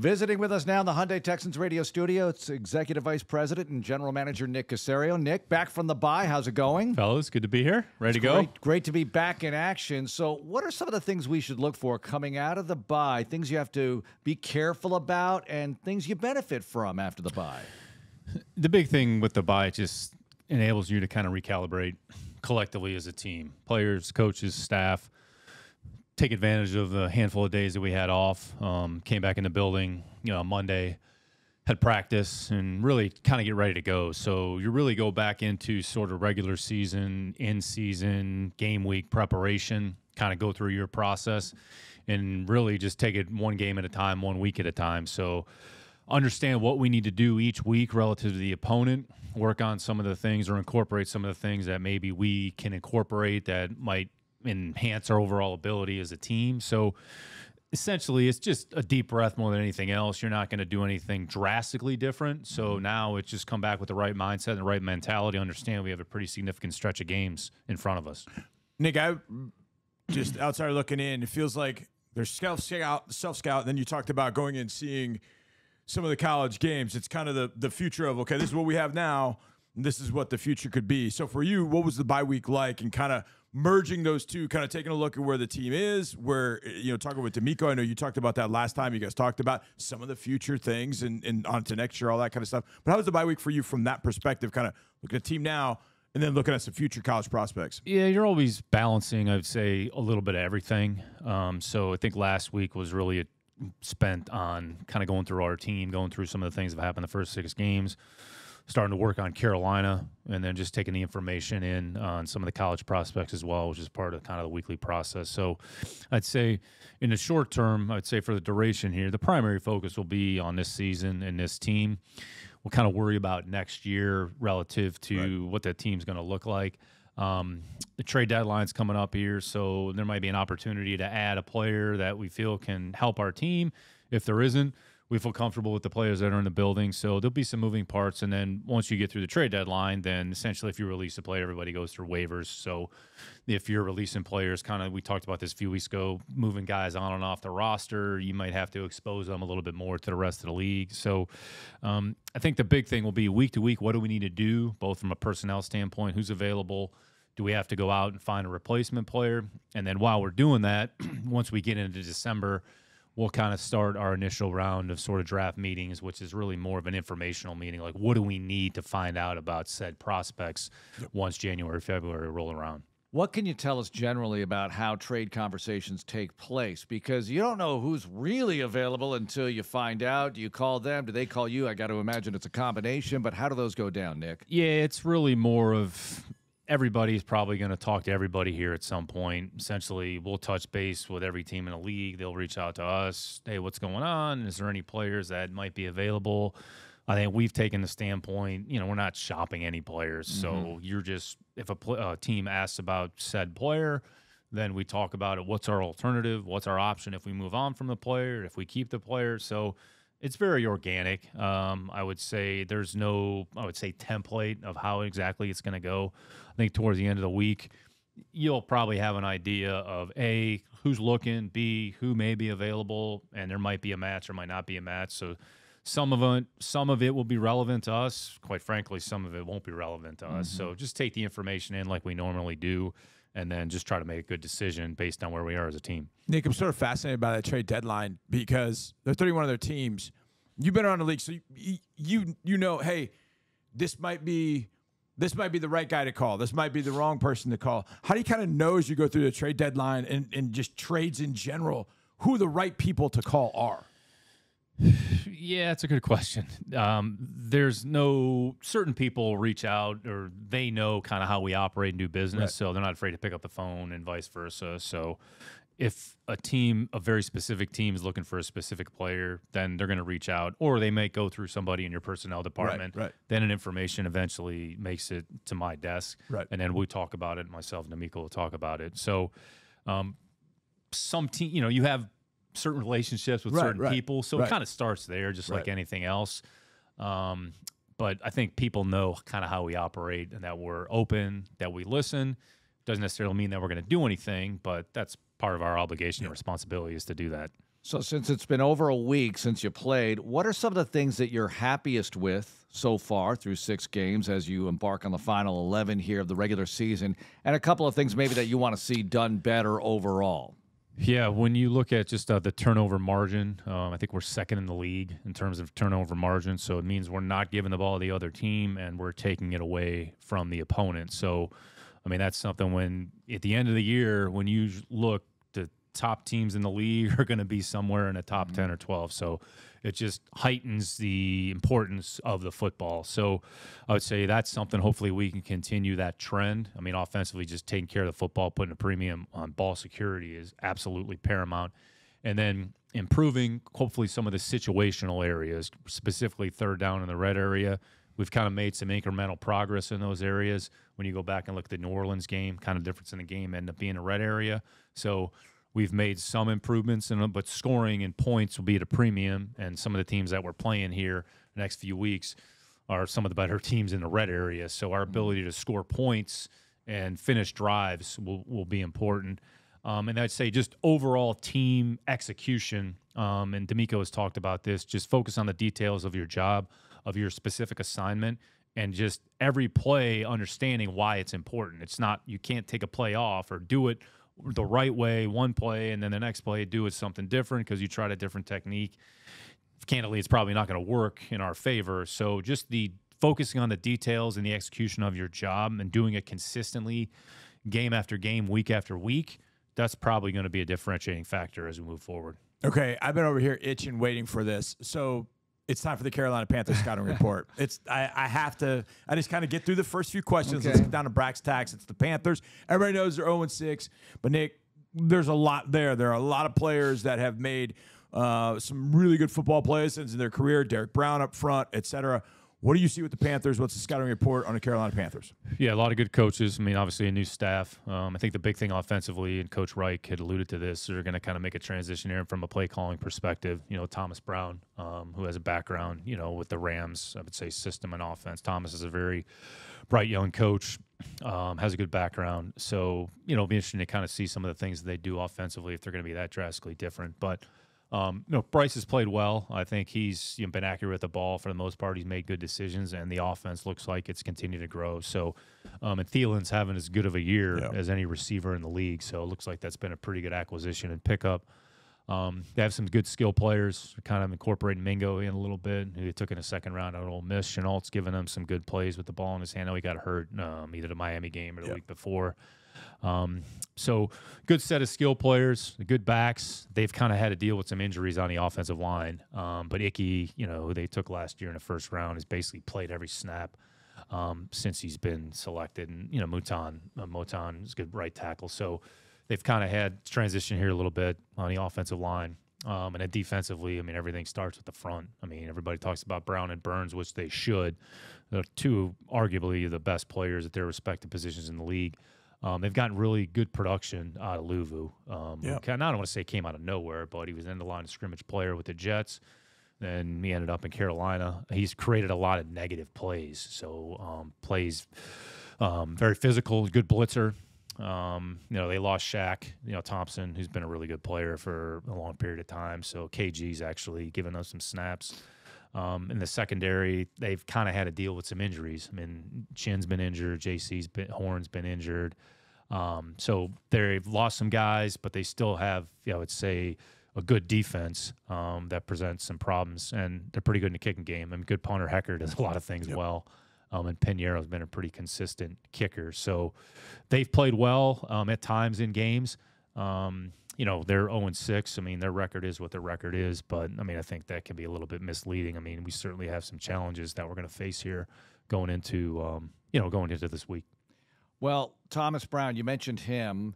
Visiting with us now in the Hyundai Texans radio studio, it's Executive Vice President and General Manager Nick Caserio. Nick, back from the bye. How's it going? Fellas, good to be here. Ready to go? Great to be back in action. So what are some of the things we should look for coming out of the bye, things you have to be careful about, and things you benefit from after the bye? The big thing with the bye, it just enables you to kind of recalibrate collectively as a team. Players, coaches, staff. Take advantage of the handful of days that we had off. Came back in the building, Monday, had practice, and really kind of get ready to go. So you really go back into sort of regular season, in-season, game week preparation, kind of go through your process, and really just take it one game at a time, 1 week at a time. So understand what we need to do each week relative to the opponent, work on some of the things or incorporate some of the things that maybe we can incorporate that might enhance our overall ability as a team. So essentially it's just a deep breath more than anything else. You're not going to do anything drastically different. So now it's just come back with the right mindset and the right mentality. Understand we have a pretty significant stretch of games in front of us. Nick, I just outside looking in, it feels like there's self-scout, and then you talked about going and seeing some of the college games. It's kind of the future of, okay, this is what we have now, and this is what the future could be. So for you, what was the bye week like, and kind of merging those two, kind of taking a look at where the team is, where, talking with D'Amico, I know you talked about that last time. You guys talked about some of the future things and on to next year, all that kind of stuff. But how was the bye week for you from that perspective, kind of looking at the team now and then looking at some future college prospects? Yeah, you're always balancing, I would say, a little bit of everything. So I think last week was really spent on kind of going through our team, going through some of the things that happened the first 6 games, starting to work on Carolina, and then just taking the information in on some of the college prospects as well, which is part of kind of the weekly process. So I'd say in the short term, I'd say for the duration here, the primary focus will be on this season and this team. We'll kind of worry about next year relative to what that team's going to look like. The trade deadline's coming up here, so there might be an opportunity to add a player that we feel can help our team. If there isn't, we feel comfortable with the players that are in the building. So there'll be some moving parts. And then once you get through the trade deadline, then essentially if you release a player, everybody goes through waivers. So if you're releasing players, kind of, we talked about this a few weeks ago, moving guys on and off the roster, you might have to expose them a little bit more to the rest of the league. So I think the big thing will be week to week, what do we need to do, both from a personnel standpoint, who's available, do we have to go out and find a replacement player? And then while we're doing that, once we get into December, we'll kind of start our initial round of sort of draft meetings, which is really more of an informational meeting. Like, what do we need to find out about said prospects once January, February roll around? What can you tell us generally about how trade conversations take place? Because you don't know who's really available until you find out. Do you call them? Do they call you? I got to imagine it's a combination, but how do those go down, Nick? Yeah, it's really more of everybody's probably going to talk to everybody here at some point. Essentially, we'll touch base with every team in the league. They'll reach out to us. Hey, what's going on? Is there any players that might be available? I think we've taken the standpoint, we're not shopping any players. So you're just, if a team asks about said player, then we talk about it. What's our alternative? What's our option if we move on from the player, if we keep the player? So it's very organic. I would say there's no, template of how exactly it's going to go. I think towards the end of the week, you'll probably have an idea of A, who's looking, B, who may be available, and there might be a match or might not be a match. So some of it will be relevant to us. Quite frankly, some of it won't be relevant to us. So just take the information in like we normally do, and then just try to make a good decision based on where we are as a team. Nick, I'm sort of fascinated by that trade deadline because they're 31 of their teams. You've been around the league, so you know, hey, this might be the right guy to call. This might be the wrong person to call. How do you kind of know as you go through the trade deadline and just trades in general who the right people to call are? Yeah, that's a good question. There's no certain people reach out or they know kind of how we operate and do business, so they're not afraid to pick up the phone and vice versa. So if a very specific team is looking for a specific player, then they're going to reach out, or they may go through somebody in your personnel department. Then an information eventually makes it to my desk, and then we talk about it. Myself and D'Amico will talk about it. So some team, you have certain relationships with certain people, so it kind of starts there, just like anything else. But I think people know kind of how we operate and that we're open, that we listen. Doesn't necessarily mean that we're going to do anything, but that's part of our obligation and responsibility is to do that. So, since it's been over a week since you played, what are some of the things that you're happiest with so far through 6 games as you embark on the final 11 here of the regular season? And a couple of things maybe that you want to see done better overall. Yeah, when you look at just the turnover margin, I think we're second in the league in terms of turnover margin. So it means we're not giving the ball to the other team and we're taking it away from the opponent. So, I mean, that's something when at the end of the year, when you look, the top teams in the league are going to be somewhere in the top 10 or 12. So it just heightens the importance of the football. So I would say that's something hopefully we can continue that trend. I mean, offensively, just taking care of the football, putting a premium on ball security is absolutely paramount. And then improving hopefully some of the situational areas, specifically third down in the red area. We've kind of made some incremental progress in those areas. When you go back and look at the New Orleans game, kind of difference in the game ended up being a red area. So we've made some improvements, but scoring and points will be at a premium. And some of the teams that we're playing here the next few weeks are some of the better teams in the red area. So our ability to score points and finish drives will be important. And I'd say just overall team execution, and D'Amico has talked about this, just focus on the details of your job, of your specific assignment, and just every play understanding why it's important. It's not, you can't take a play off or do it the right way one play and then the next play do it something different because you tried a different technique. Candidly, it's probably not going to work in our favor. So just the focusing on the details and the execution of your job and doing it consistently game after game, week after week, that's probably going to be a differentiating factor as we move forward. Okay, I've been over here itching, waiting for this. So it's time for the Carolina Panthers scouting report. I just kind of get through the first few questions. Okay. Let's get down to brass tacks. It's the Panthers. Everybody knows they're 0-6, but Nick, there's a lot there. There are a lot of players that have made some really good football plays in their career. Derek Brown up front, etc. What do you see with the Panthers? What's the scouting report on the Carolina Panthers? Yeah, a lot of good coaches. I mean, obviously a new staff. I think the big thing offensively, and Coach Reich had alluded to this, they're going to kind of make a transition here from a play calling perspective. You know, Thomas Brown, who has a background, you know, with the Rams, I would say system and offense. Thomas is a very bright young coach, has a good background. So, you know, it'll be interesting to kind of see some of the things that they do offensively if they're going to be that drastically different. But Bryce has played well. I think he's been accurate with the ball for the most part. He's made good decisions, and the offense looks like it's continued to grow. So, and Thielen's having as good of a year as any receiver in the league. So it looks like that's been a pretty good acquisition and pickup. They have some good skill players, kind of incorporating Mingo in a little bit, who they took in a second round out of Ole Miss. Chenault's given them some good plays with the ball in his hand. I know he got hurt either the Miami game or the week before. So good set of skill players, good backs. They've kind of had to deal with some injuries on the offensive line. But Icky, you know, who they took last year in the first round, has basically played every snap since he's been selected. And, you know, Moton is a good right tackle. So they've kind of had transition here a little bit on the offensive line. And then defensively, I mean, everything starts with the front. I mean, everybody talks about Brown and Burns, which they should. They're two arguably the best players at their respective positions in the league. They've gotten really good production out of Luvu. I don't want to say came out of nowhere, but he was in the line of scrimmage player with the Jets. Then he ended up in Carolina. He's created a lot of negative plays. So plays very physical, good blitzer. You know, they lost Shaq, you know, Thompson, who's been a really good player for a long period of time. So KG's actually given us some snaps. In the secondary, they've kind of had to deal with some injuries. I mean, Chin's been injured, Horn's been injured. So they've lost some guys, but they still have, I would say, a good defense that presents some problems, and they're pretty good in the kicking game. I mean, good punter Hecker does a lot of things well. And Piñeiro's been a pretty consistent kicker. So they've played well at times in games. You know, they're 0-6. I mean, their record is what their record is. But, I mean, I think that can be a little bit misleading. I mean, we certainly have some challenges that we're going to face here going into this week. Well, Thomas Brown, you mentioned him.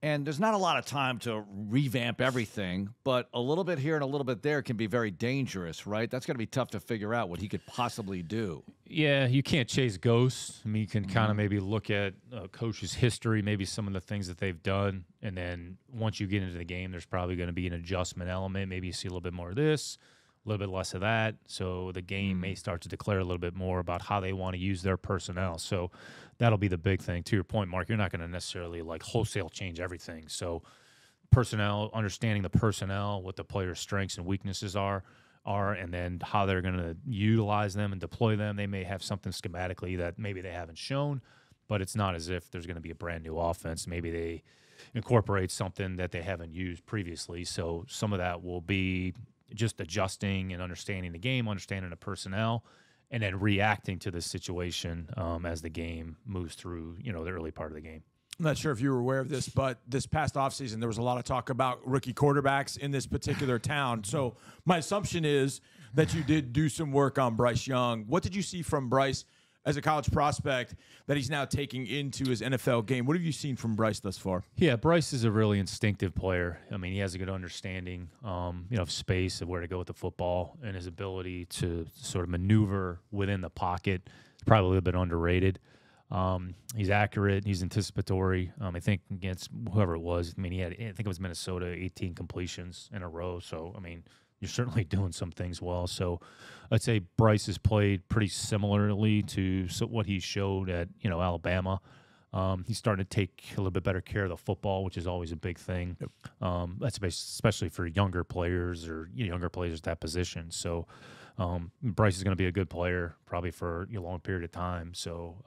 And there's not a lot of time to revamp everything, but a little bit here and a little bit there can be very dangerous, right? That's going to be tough to figure out what he could possibly do. Yeah, you can't chase ghosts. I mean, you can kind of maybe look at a coach's history, maybe some of the things that they've done, and then once you get into the game, there's probably going to be an adjustment element. Maybe you see a little bit more of this, a little bit less of that. So the game may start to declare a little bit more about how they want to use their personnel. So that'll be the big thing. To your point, Mark, you're not going to necessarily like wholesale change everything. So personnel, understanding the personnel, what the players' strengths and weaknesses are, and then how they're going to utilize them and deploy them. They may have something schematically that maybe they haven't shown, but it's not as if there's going to be a brand new offense. Maybe they incorporate something that they haven't used previously. So some of that will be just adjusting and understanding the game, understanding the personnel, and then reacting to the situation as the game moves through, the early part of the game. I'm not sure if you were aware of this, but this past offseason, there was a lot of talk about rookie quarterbacks in this particular town. So my assumption is that you did do some work on Bryce Young. What did you see from Bryce as a college prospect that he's now taking into his NFL game? What have you seen from Bryce thus far? Yeah, Bryce is a really instinctive player. I mean, he has a good understanding, of space, of where to go with the football, and his ability to sort of maneuver within the pocket is probably a little bit underrated. He's accurate. He's anticipatory. I think against whoever it was, I think it was Minnesota, 18 completions in a row. So, you're certainly doing some things well. So I'd say Bryce has played pretty similarly to what he showed at, Alabama. He's starting to take a little bit better care of the football, which is always a big thing. Yep. That's especially for younger players or younger players at that position. So Bryce is going to be a good player probably for a long period of time. So,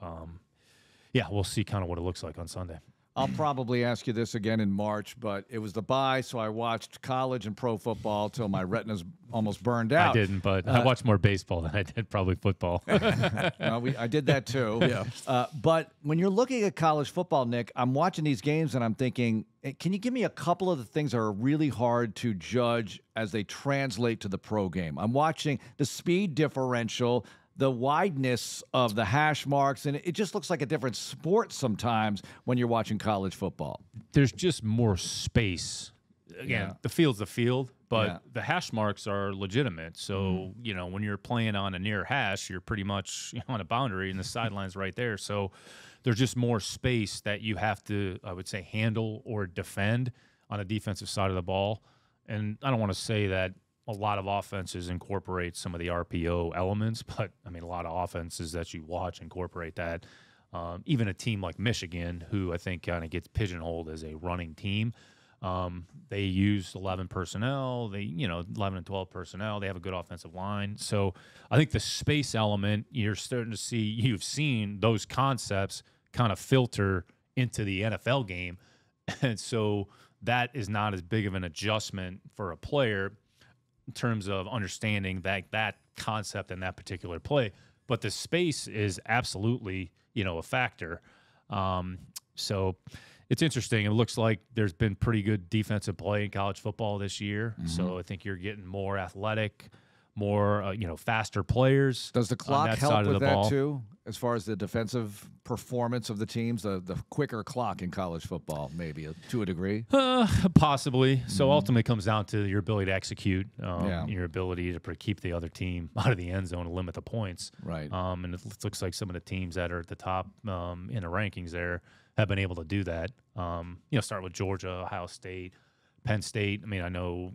we'll see kind of what it looks like on Sunday. I'll probably ask you this again in March, but it was the bye, so I watched college and pro football till my retina's almost burned out. I didn't, but I watched more baseball than I did probably football. I did that too. Yeah. But when you're looking at college football, Nick, I'm watching these games and I'm thinking, can you give me a couple of the things that are really hard to judge as they translate to the pro game? I'm watching the speed differential, the wideness of the hash marks, and it just looks like a different sport sometimes when you're watching college football. There's just more space. Again, the field's the field, but the hash marks are legitimate. So, when you're playing on a near hash, you're pretty much on a boundary and the sideline's right there. So there's just more space that you have to, I would say, handle or defend on the defensive side of the ball. And I don't want to say that a lot of offenses incorporate some of the RPO elements, but a lot of offenses that you watch incorporate that. Even a team like Michigan, who I think kind of gets pigeonholed as a running team, they use 11 personnel. 11 and 12 personnel. They have a good offensive line. So I think the space element, you've seen those concepts kind of filter into the NFL game, and so that is not as big of an adjustment for a player in terms of understanding that concept and that particular play. But the space is absolutely, a factor. So it's interesting. It looks like there's been pretty good defensive play in college football this year. Mm-hmm. So I think you're getting more athletic, more, faster players. Does the clock help with that too, as far as the defensive performance of the teams? The quicker clock in college football, maybe to a degree? Possibly. Mm-hmm. So ultimately it comes down to your ability to execute, your ability to keep the other team out of the end zone and limit the points. Right. And it looks like some of the teams that are at the top in the rankings there have been able to do that. Start with Georgia, Ohio State, Penn State. I know,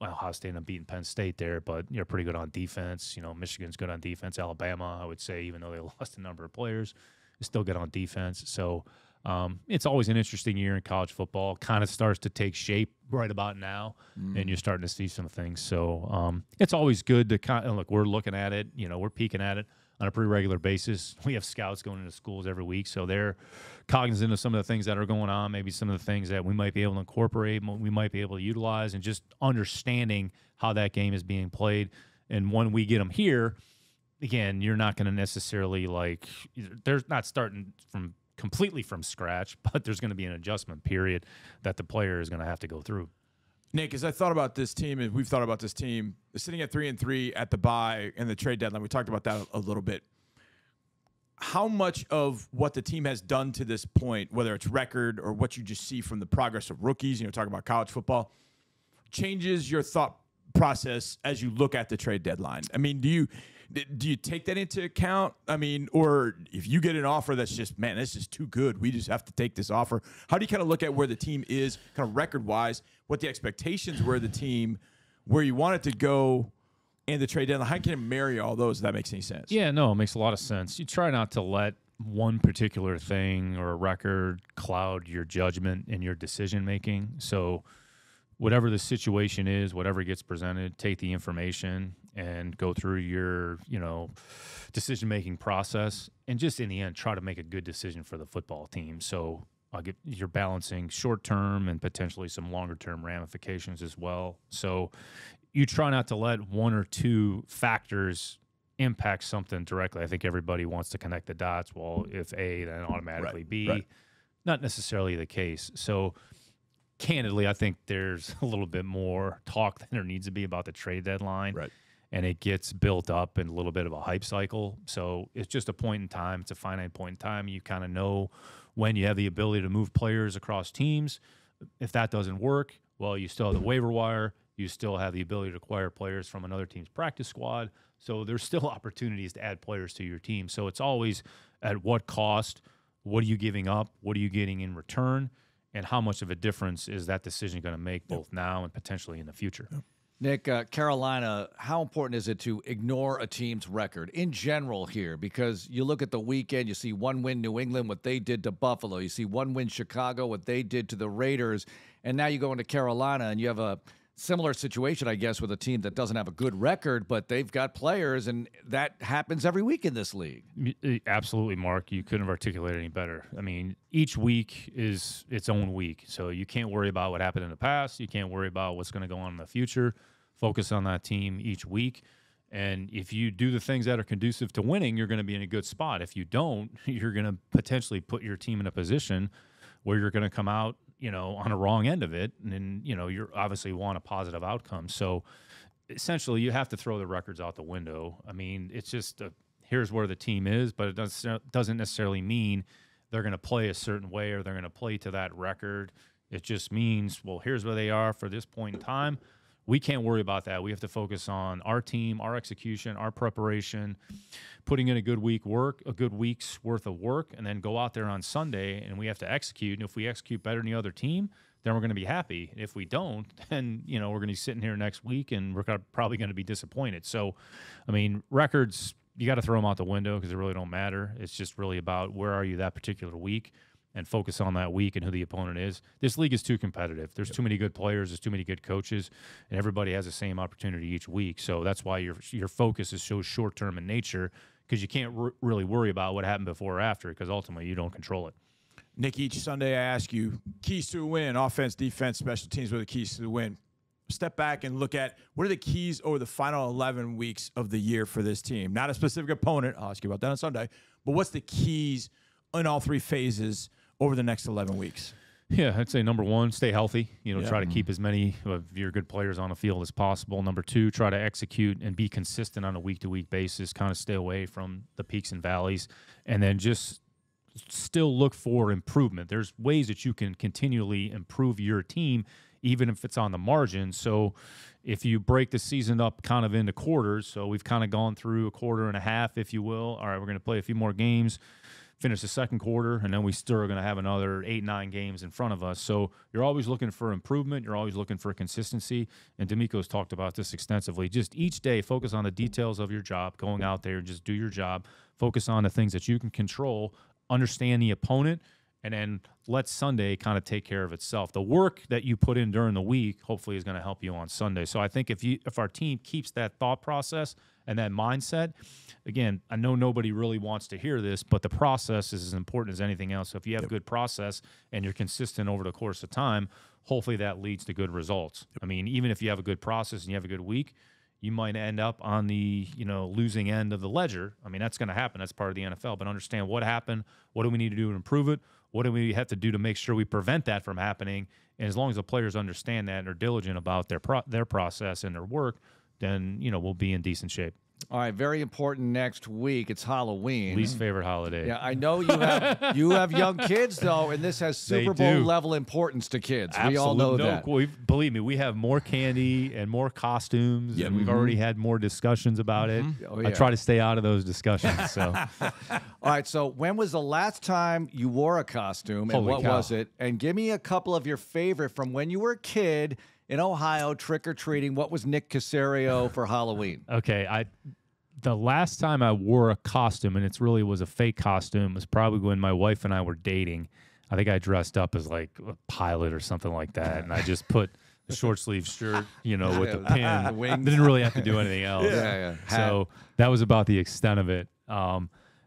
Ohio State ended up beating Penn State there, but you're pretty good on defense. Michigan's good on defense. Alabama, I would say, even though they lost a number of players, is still good on defense. So it's always an interesting year in college football. Kind of starts to take shape right about now, and you're starting to see some things. So it's always good to look. We're looking at it. We're peeking at it on a pretty regular basis. We have scouts going into schools every week, so they're cognizant of some of the things that are going on, maybe some of the things that we might be able to incorporate, we might be able to utilize, and just understanding how that game is being played. And when we get them here, again, you're not going to necessarily they're not starting completely from scratch, but there's going to be an adjustment period that the player is going to have to go through. Nick, as I thought about this team, and we've thought about this team, sitting at 3-3 at the bye and the trade deadline, we talked about that a little bit. How much of what the team has done to this point, whether it's record or what you just see from the progress of rookies, talking about college football, changes your thought process as you look at the trade deadline? Do you take that into account? Or if you get an offer that's just, man, this is too good, we just have to take this offer. How do you kind of look at where the team is kind of record-wise, what the expectations were of the team, where you want it to go, and the trade deadline? How can you marry all those, if that makes any sense? Yeah, no, it makes a lot of sense. You try not to let one particular thing or a record cloud your judgment and your decision making. So whatever the situation is, whatever gets presented, take the information and go through your, decision making process, and just in the end try to make a good decision for the football team. So you're balancing short term and potentially some longer term ramifications as well. So you try not to let one or two factors impact something directly. I think everybody wants to connect the dots. Well, if A, then automatically B. Right. Not necessarily the case. So candidly, I think there's a little bit more talk than there needs to be about the trade deadline. Right. And it gets built up in a little bit of a hype cycle. So it's just a point in time. It's a finite point in time. You kind of know when you have the ability to move players across teams. If that doesn't work, well, you still have the waiver wire. You still have the ability to acquire players from another team's practice squad. So there's still opportunities to add players to your team. So it's always at what cost, what are you giving up, what are you getting in return, and how much of a difference is that decision going to make both now and potentially in the future. Yep. Nick, Carolina, how important is it to ignore a team's record in general here? Because you look at the weekend, you see one win New England, what they did to Buffalo. You see one win Chicago, what they did to the Raiders. And now you go into Carolina and you have a similar situation, I guess, with a team that doesn't have a good record, but they've got players, and that happens every week in this league. Absolutely, Mark. You couldn't have articulated any better. I mean, each week is its own week, so you can't worry about what happened in the past. You can't worry about what's going to go on in the future. Focus on that team each week, and if you do the things that are conducive to winning, you're going to be in a good spot. If you don't, you're going to potentially put your team in a position where you're going to come out on a wrong end of it. And then, you obviously want a positive outcome. So essentially you have to throw the records out the window. I mean, it's just here's where the team is, but it doesn't necessarily mean they're going to play a certain way or they're going to play to that record. It just means, well, here's where they are for this point in time. We can't worry about that. We have to focus on our team, our execution, our preparation, putting in a good week's worth of work, and then go out there on Sunday, and we have to execute. And if we execute better than the other team, then we're going to be happy. If we don't, then we're going to be sitting here next week, and we're probably going to be disappointed. So, I mean, records, you got to throw them out the window because they really don't matter. It's just really about where are you that particular week, and focus on that week and who the opponent is. This league is too competitive. There's too many good players. There's too many good coaches, and everybody has the same opportunity each week. So that's why your focus is so short-term in nature, because you can't really worry about what happened before or after, because ultimately you don't control it. Nick, each Sunday I ask you, keys to a win, offense, defense, special teams, what are the keys to the win? Step back and look at what are the keys over the final 11 weeks of the year for this team. Not a specific opponent. I'll ask you about that on Sunday. But what's the keys in all three phases over the next 11 weeks? Yeah, I'd say number one, stay healthy. Try to keep as many of your good players on the field as possible. Number two, try to execute and be consistent on a week-to-week basis. Kind of stay away from the peaks and valleys. And then just still look for improvement. There's ways that you can continually improve your team, even if it's on the margin. So if you break the season up kind of into quarters, so we've kind of gone through a quarter and a half, if you will. All right, we're going to play a few more games, finish the second quarter, and then we still are going to have another 8-9 games in front of us. So you're always looking for improvement. You're always looking for consistency. And D'Amico's talked about this extensively. Just each day, focus on the details of your job, going out there and just do your job. Focus on the things that you can control, understand the opponent, and then let Sunday kind of take care of itself. The work that you put in during the week hopefully is going to help you on Sunday. So I think if our team keeps that thought process and that mindset, again, I know nobody really wants to hear this, but the process is as important as anything else. So if you have a good process and you're consistent over the course of time, hopefully that leads to good results. I mean, even if you have a good process and you have a good week, you might end up on the losing end of the ledger. I mean, that's going to happen. That's part of the NFL. But understand what happened. What do we need to do to improve it? What do we have to do to make sure we prevent that from happening? And as long as the players understand that and are diligent about their process and their work, then we'll be in decent shape. All right, very important next week. It's Halloween. Least favorite holiday. Yeah, I know you have young kids, though, and this has Super Bowl level importance to kids. Absolutely. We all know that. Believe me, we have more candy and more costumes, and we've already had more discussions about it. Oh, yeah. I try to stay out of those discussions. So, all right. So, when was the last time you wore a costume, and what was it? And give me a couple of your favorite from when you were a kid in Ohio trick or treating. What was Nick Caserio for Halloween? Okay, the last time I wore a costume, and it really was a fake costume, was probably when my wife and I were dating. I think I dressed up as like a pilot or something like that, and I just put the short sleeve shirt, with the pin. The wings. Didn't really have to do anything else. Yeah. So that was about the extent of it.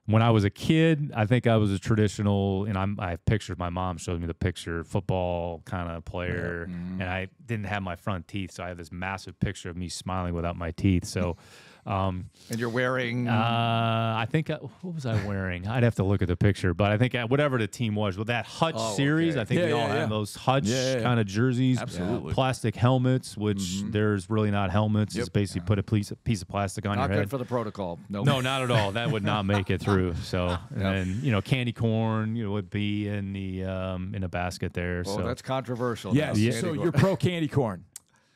When I was a kid, I think I was a traditional, and I have pictures. My mom showed me the picture, football kind of player, and I didn't have my front teeth, so I have this massive picture of me smiling without my teeth. So, And you're wearing. I think what was I wearing? I'd have to look at the picture, but I think whatever the team was with that Hutch series, okay. I think we all have those Hutch kind of jerseys, Absolutely. plastic helmets, which there's really not helmets. It's basically put a piece of plastic on Not your head. good for the protocol. Nope. No, not at all. That would not make it through. So, and then candy corn, would be in the basket there. Oh, so that's controversial. Yes. now. So Candy you're pro candy corn.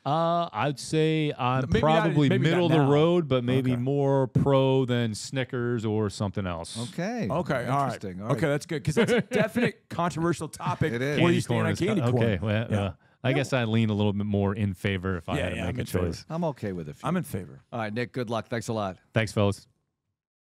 I'd say I'm Maybe not- probably maybe not middle of the now. road, but maybe Okay. more pro than Snickers or something else. Okay. Okay, all right. Interesting. All right. Okay, that's good because that's a definite controversial topic. It is. Where you stand on is candy corn? okay. Well, Yeah. I guess I lean a little bit more in favor if I had to I'm make a in favor. choice. I'm okay with it. I'm in favor. All right, Nick. Good luck. Thanks a lot. Thanks, fellas.